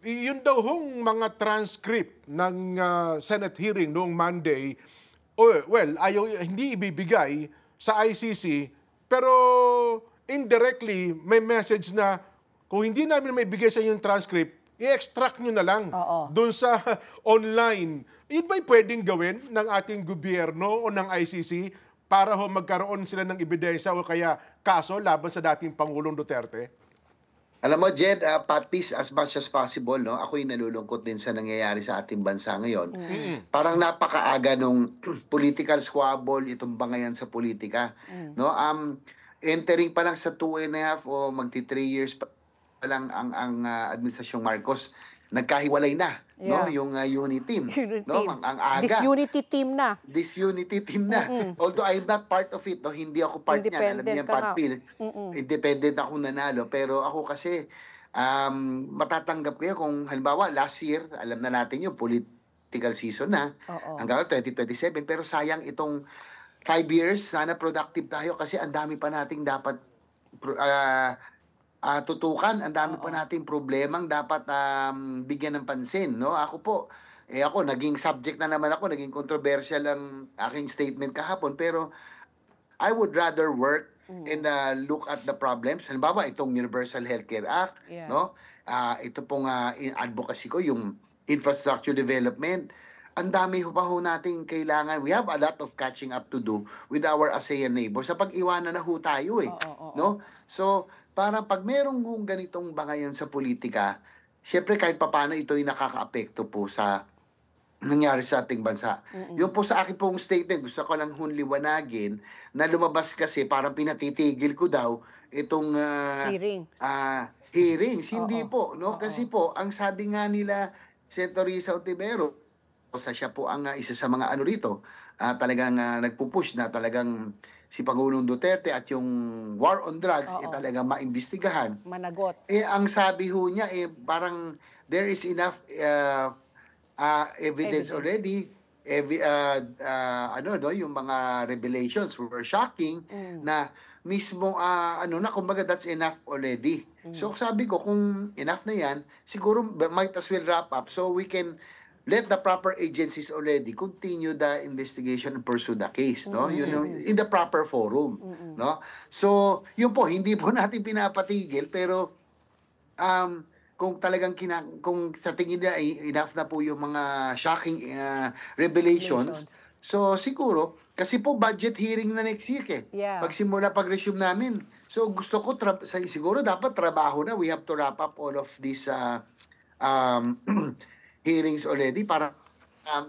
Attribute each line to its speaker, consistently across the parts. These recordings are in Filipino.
Speaker 1: yun daw hong mga transcript ng Senate hearing noong Monday, hindi ibibigay sa ICC, pero indirectly may message na kung hindi namin maibigay sa yung transcript, i-extract nyo na lang doon sa online. Yun ba'y pwedeng gawin ng ating gobyerno o ng ICC para magkaroon sila ng ebidensya o kaya kaso laban sa dating Pangulong Duterte?
Speaker 2: Alam mo, Jed, Pat, peace as much as possible, no? Ako'y nalulungkot din sa nangyayari sa ating bansa ngayon. Parang napakaaga nung political squabble, itong bangayan sa politika. No? Entering pa lang sa 2.5 o magti 3 years pa lang ang Administrasyong Marcos, nagkahiwalay na, no? Yung unity team, no? Ang aga.
Speaker 3: Disunity team na.
Speaker 2: Disunity team na. Although I'm not part of it, no? Hindi ako part niyan. Alam niya, Pat Phil. Independent akong nanalo. Pero ako kasi, matatanggap ko kung halimbawa last year, alam na natin yung political season na, hanggang 2027. Pero sayang itong 5 years, sana productive tayo kasi ang dami pa nating dapat tutukan, ang dami pa nating problemang dapat bigyan ng pansin, no? Ako naging subject na naman ako, naging controversial ang aking statement kahapon, pero I would rather work and look at the problems. Halimbawa, itong Universal Healthcare Act, no? Ito pong advocacy ko, yung infrastructure development. Ang dami pa nating kailangan. We have a lot of catching up to do with our ASEAN neighbors. Sa pag-iwanan na tayo no? So, para pag merong ganitong bangayan sa politika, syempre kahit papano ito'y nakaka-apekto po sa nangyari sa ating bansa. Yung po sa akin pong statement, gusto ko lang liwanagin na lumabas kasi parang pinatitigil ko daw itong hearings. Hindi po, no? Kasi po, ang sabi nga nila, Senator Risa Ontiveros, siya po ang isa sa mga rito, talagang nagpupush na talagang si Pangulong Duterte at yung war on drugs talagang maimbestigahan.
Speaker 3: Managot.
Speaker 2: Ang sabi ho niya, parang there is enough evidence already. Yung mga revelations were shocking na mismo, kumbaga that's enough already. So sabi ko, kung enough na yan, siguro might as well wrap up so we can let the proper agencies already continue the investigation and pursue the case, no? In the proper forum, no? So, yun po, hindi po natin pinapatigil, pero kung talagang kung sa tingin nila enough na po yung mga shocking revelations, so siguro, kasi po budget hearing na next week pagsimula pag-resume namin. So, gusto ko, siguro dapat trabaho na. We have to wrap up all of these hearings already para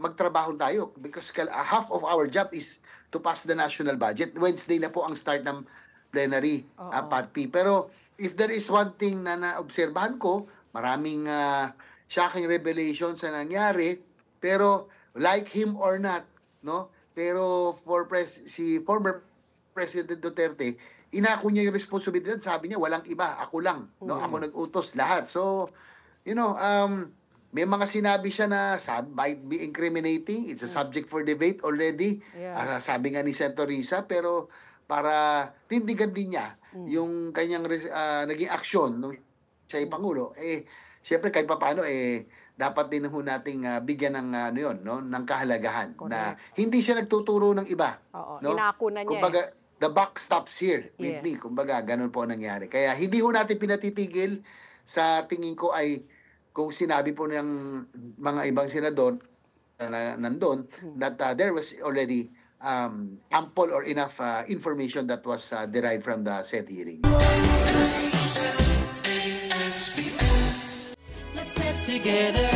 Speaker 2: magtrabaho tayo because half of our job is to pass the national budget. Wednesday na po ang start ng plenary, Pat P. Pero if there is one thing na naobserbahan ko, maraming shocking revelations na nangyari, pero like him or not, no? Pero si former President Duterte, inako niya yung responsibilidad, sabi niya walang iba, ako lang, no? Ako nag-utos lahat. So, may mga sinabi siya na might be incriminating. It's a subject for debate already. Sabi nga ni Senator Risa, pero para tindigan din niya yung kanyang naging aksyon nung siya ay Pangulo, siyempre kahit paano, dapat din ho nating bigyan ng, ng kahalagahan. Na hindi siya nagtuturo ng iba. No?
Speaker 3: Inako na niya.
Speaker 2: Kumbaga, the buck stops here with me. Kumbaga, ganun po ang nangyari. Kaya hindi ho natin pinatitigil. Sa tingin ko ay kung sinabi po ng mga ibang senador na nandun, that there was already ample or enough information that was derived from the said hearing.
Speaker 4: Let's get together.